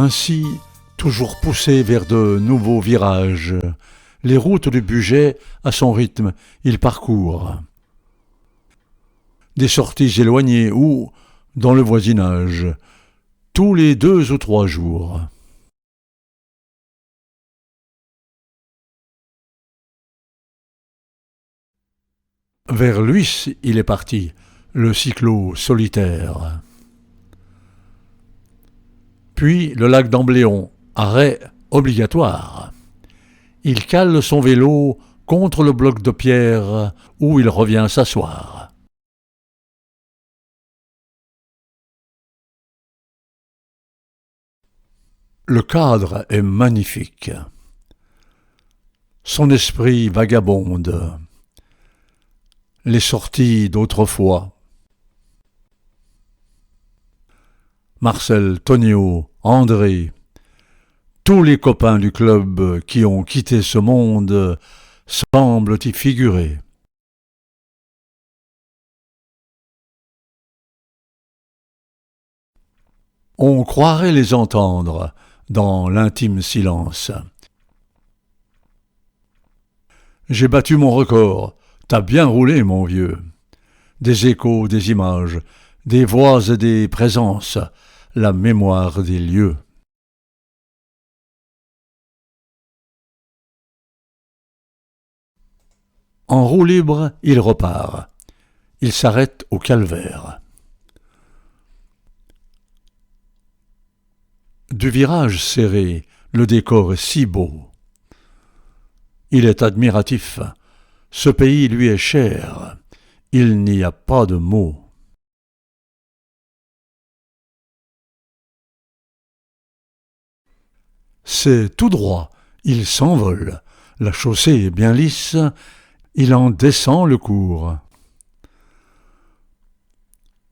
Ainsi, toujours poussé vers de nouveaux virages, les routes du budget, à son rythme, il parcourt. Des sorties éloignées ou, dans le voisinage, tous les 2 ou 3 jours. Vers Luis, il est parti, le cyclo solitaire. Puis le lac d'Ambléon, arrêt obligatoire. Il cale son vélo contre le bloc de pierre où il revient s'asseoir. Le cadre est magnifique. Son esprit vagabonde. Les sorties d'autrefois. Marcel, Tonio, André, tous les copains du club qui ont quitté ce monde semblent y figurer. On croirait les entendre dans l'intime silence. J'ai battu mon record, t'as bien roulé, mon vieux. Des échos, des images, des voix et des présences, la mémoire des lieux. En roue libre, il repart. Il s'arrête au calvaire. Du virage serré, le décor est si beau. Il est admiratif. Ce pays lui est cher. Il n'y a pas de mots. C'est tout droit. Il s'envole. La chaussée est bien lisse. Il en descend le cours.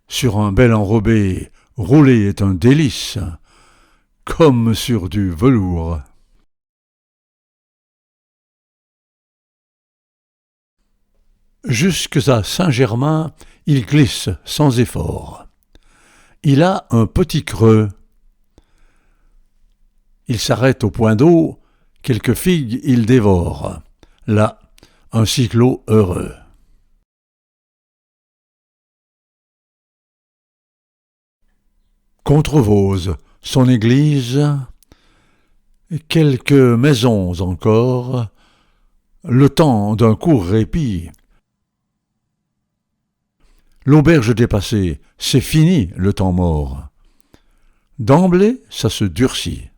Sur un bel enrobé, rouler est un délice, comme sur du velours. Jusque à Saint-Germain, il glisse sans effort. Il a un petit creux. Il s'arrête au point d'eau, quelques figues il dévore. Là, un cyclo heureux. Contrevose, son église, quelques maisons encore, le temps d'un court répit. L'auberge dépassée, c'est fini le temps mort. D'emblée, ça se durcit.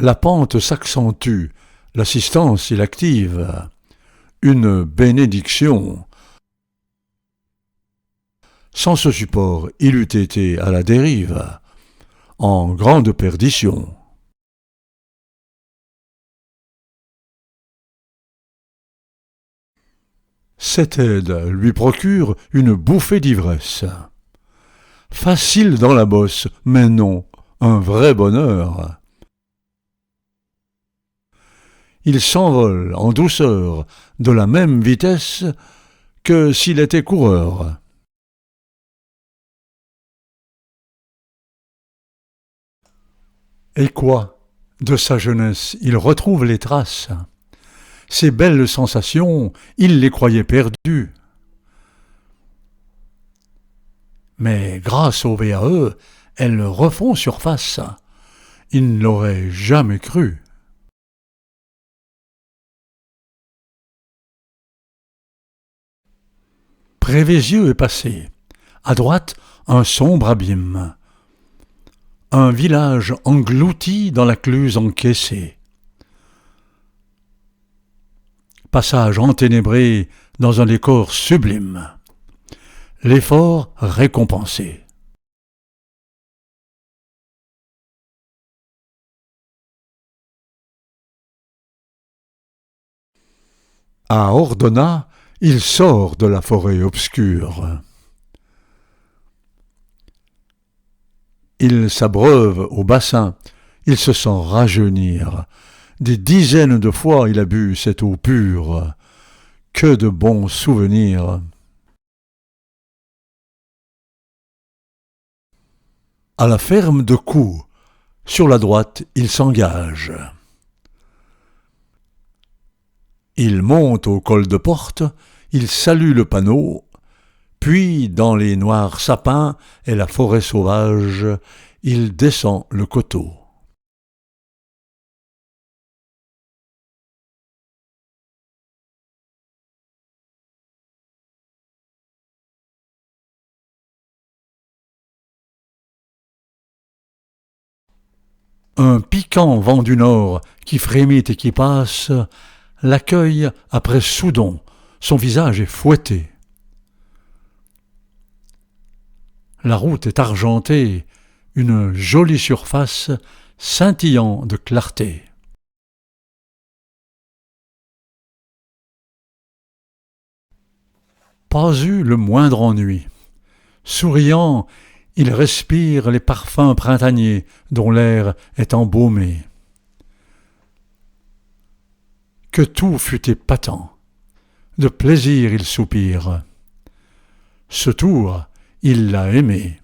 La pente s'accentue, l'assistance est active. Une bénédiction. Sans ce support, il eût été à la dérive, en grande perdition. Cette aide lui procure une bouffée d'ivresse. Facile dans la bosse, mais non, un vrai bonheur. Il s'envole en douceur, de la même vitesse que s'il était coureur. Et quoi? De sa jeunesse, il retrouve les traces. Ces belles sensations, il les croyait perdues. Mais grâce au VAE, elles refont surface. Il ne l'aurait jamais cru. Prévésieux est passé. À droite, un sombre abîme. Un village englouti dans la cluse encaissée. Passage enténébré dans un décor sublime. L'effort récompensé. À Ordona, il sort de la forêt obscure. Il s'abreuve au bassin, il se sent rajeunir. Des dizaines de fois il a bu cette eau pure. Que de bons souvenirs! À la ferme de Coux, sur la droite, il s'engage. Il monte au col de porte, il salue le panneau, puis dans les noirs sapins et la forêt sauvage, il descend le coteau. Un piquant vent du nord qui frémit et qui passe l'accueille après Soudon, son visage est fouetté. La route est argentée, une jolie surface scintillant de clarté. Pas eu le moindre ennui. Souriant, il respire les parfums printaniers dont l'air est embaumé. Que tout fût épatant. De plaisir il soupire. Ce tour, il l'a aimé.